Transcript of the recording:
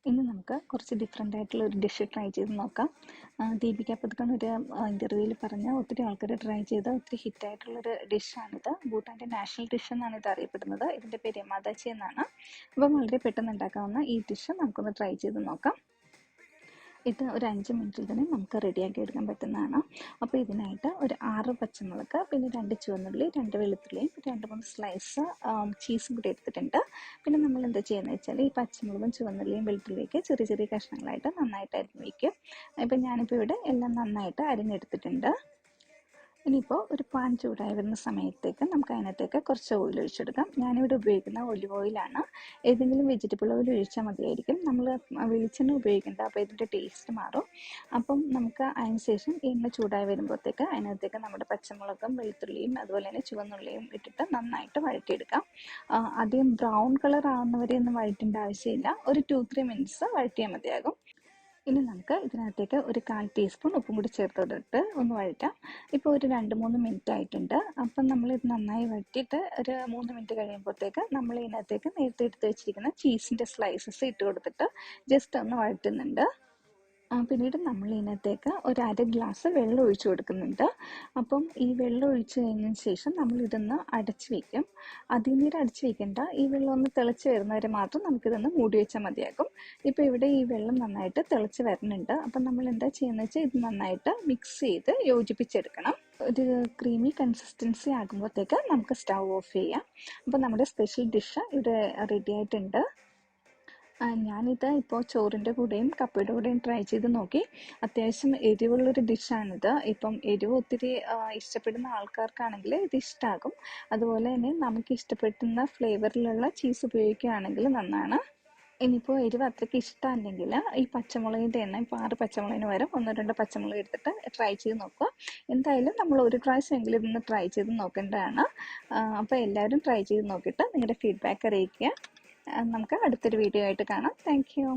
ഇന്ന് നമുക്ക് കുറച്ച് ഡിഫറെൻ്റ് ആയിട്ടുള്ള ഒരു ഡിഷ് ട്രൈ ചെയ്ത് നോക്കാം. ദീപിക പദുക്കോൺ ഒരു ഇൻ്റർവ്യൂവിൽ പറഞ്ഞ ഒത്തിരി ആൾക്കാർ ട്രൈ ചെയ്ത ഒത്തിരി ഹിറ്റായിട്ടുള്ളൊരു ഡിഷാണിത്. ഭൂട്ടാൻ്റെ നാഷണൽ ഡിഷ് എന്നാണ് ഇത് അറിയപ്പെടുന്നത്. ഇതിൻ്റെ പേര് എമാ ദാച്ചി എന്നാണ്. അപ്പം വളരെ പെട്ടെന്ന് ഉണ്ടാക്കാവുന്ന ഈ ഡിഷ് നമുക്കൊന്ന് ട്രൈ ചെയ്ത് നോക്കാം. ഇത് ഒരു 5 മിനിറ്റിൽ തന്നെ നമുക്ക് റെഡിയാക്കി എടുക്കാൻ പറ്റുന്നതാണ്. അപ്പോൾ ഇതിനായിട്ട് ഒരു 6 പച്ചമുളക്, പിന്നെ 2 ചുവന്നുള്ളി, 2 വെളുത്തുള്ളിയും, 2-3 സ്ലൈസ് ചീസും കൂടി എടുത്തിട്ടുണ്ട്. പിന്നെ നമ്മൾ എന്താ ചെയ്യുന്നത് വെച്ചാൽ ഈ പച്ചമുളകും ചുവന്നുള്ളിയും വെളുത്തുള്ളിയൊക്കെ ചെറിയ ചെറിയ കഷ്ണങ്ങളായിട്ട് നന്നായിട്ട് അരിഞ്ഞ് വയ്ക്കും. ഇപ്പം ഞാനിപ്പോൾ ഇവിടെ എല്ലാം നന്നായിട്ട് അരിഞ്ഞെടുത്തിട്ടുണ്ട്. ഇനിയിപ്പോൾ ഒരു പാൻ ചൂടായി വരുന്ന സമയത്തേക്ക് നമുക്ക് അതിനകത്തേക്ക് കുറച്ച് ഓയിൽ ഒഴിച്ചെടുക്കാം. ഞാനിവിടെ ഉപയോഗിക്കുന്ന ഒലിവ് ഓയിലാണ്. ഏതെങ്കിലും വെജിറ്റബിൾ ഓയിൽ ഒഴിച്ചാൽ മതിയായിരിക്കും. നമ്മൾ വെളിച്ചെണ്ണ ഉപയോഗിക്കേണ്ട, അപ്പോൾ ഇതിൻ്റെ ടേസ്റ്റ് മാറും. അപ്പം നമുക്ക് അതിന് ശേഷം എണ്ണ ചൂടായി വരുമ്പോഴത്തേക്ക് അതിനകത്തേക്ക് നമ്മുടെ പച്ചമുളകും വെളുത്തുള്ളിയും അതുപോലെ തന്നെ ചുവന്നുള്ളിയും ഇട്ടിട്ട് നന്നായിട്ട് വഴറ്റിയെടുക്കാം. അധികം ബ്രൗൺ കളർ ആവുന്നവരെ ഒന്നും വഴറ്റേണ്ട ആവശ്യമില്ല. ഒരു 2-3 മിനിറ്റ്സ് വഴറ്റിയാൽ മതിയാകും. ഇനി നമുക്ക് ഇതിനകത്തേക്ക് ഒരു 1/4 ടീസ്പൂൺ ഉപ്പും കൂടി ചേർത്തിട്ട് ഒന്ന് വഴറ്റാം. ഇപ്പോൾ ഒരു 2-3 മിനിറ്റ് ആയിട്ടുണ്ട്. അപ്പം നമ്മളിത് നന്നായി വഴറ്റിയിട്ട് ഒരു 3 മിനിറ്റ് കഴിയുമ്പോഴത്തേക്ക് നമ്മൾ ഇതിനകത്തേക്ക് നേരത്തെ എടുത്ത് വെച്ചിരിക്കുന്ന ചീസിൻ്റെ സ്ലൈസസ് ഇട്ട് കൊടുത്തിട്ട് ജസ്റ്റ് ഒന്ന് വഴറ്റുന്നുണ്ട്. പിന്നീട് നമ്മൾ ഇതിനകത്തേക്ക് ഒരു 1/2 ഗ്ലാസ് വെള്ളം ഒഴിച്ചു കൊടുക്കുന്നുണ്ട്. അപ്പം ഈ വെള്ളം ഒഴിച്ച് കഴിഞ്ഞതിന് ശേഷം നമ്മൾ ഇതൊന്ന് അടച്ച് വയ്ക്കും. അധികം നേരം അടച്ച് വയ്ക്കേണ്ട, ഈ വെള്ളം ഒന്ന് തിളച്ച് വരുന്നവരെ മാത്രം നമുക്കിതൊന്ന് മൂടി വെച്ചാൽ മതിയാകും. ഇപ്പോൾ ഇവിടെ ഈ വെള്ളം നന്നായിട്ട് തിളച്ച് വരുന്നുണ്ട്. അപ്പം നമ്മൾ എന്താ ചെയ്യുന്നത് വെച്ചാൽ ഇത് നന്നായിട്ട് മിക്സ് ചെയ്ത് യോജിപ്പിച്ചെടുക്കണം. ഒരു ക്രീമി കൺസിസ്റ്റൻസി ആകുമ്പോഴത്തേക്ക് നമുക്ക് സ്റ്റൗ ഓഫ് ചെയ്യാം. അപ്പോൾ നമ്മുടെ സ്പെഷ്യൽ ഡിഷ് ഇവിടെ റെഡി ആയിട്ടുണ്ട്. ഞാനിത് ഇപ്പോൾ ചോറിൻ്റെ കൂടെയും കപ്പയുടെ കൂടെയും ട്രൈ ചെയ്ത് നോക്കി. അത്യാവശ്യം എരിവുള്ളൊരു ഡിഷാണിത്. ഇപ്പം എരിവ് ഒത്തിരി ഇഷ്ടപ്പെടുന്ന ആൾക്കാർക്കാണെങ്കിൽ ഇത് ഇഷ്ടമാകും. അതുപോലെ തന്നെ നമുക്ക് ഇഷ്ടപ്പെടുന്ന ഫ്ലേവറിലുള്ള ചീസ് ഉപയോഗിക്കുകയാണെങ്കിൽ നന്നാണ്. ഇനിയിപ്പോൾ എരിവ് അത്രയ്ക്ക് ഇഷ്ടമല്ലെങ്കിൽ ഈ പച്ചമുളകിൻ്റെ എണ്ണ, ഇപ്പോൾ 6 പച്ചമുളകിന് പകരം 1-2 പച്ചമുളക് എടുത്തിട്ട് ട്രൈ ചെയ്ത് നോക്കുക. എന്തായാലും നമ്മൾ ഒരു പ്രാവശ്യമെങ്കിലും ഇതൊന്ന് ട്രൈ ചെയ്ത് നോക്കേണ്ടതാണ്. അപ്പോൾ എല്ലാവരും ട്രൈ ചെയ്ത് നോക്കിയിട്ട് നിങ്ങളുടെ ഫീഡ്ബാക്ക് അറിയിക്കുക. നമുക്ക് അടുത്തൊരു വീഡിയോ ആയിട്ട് കാണാം. Thank you.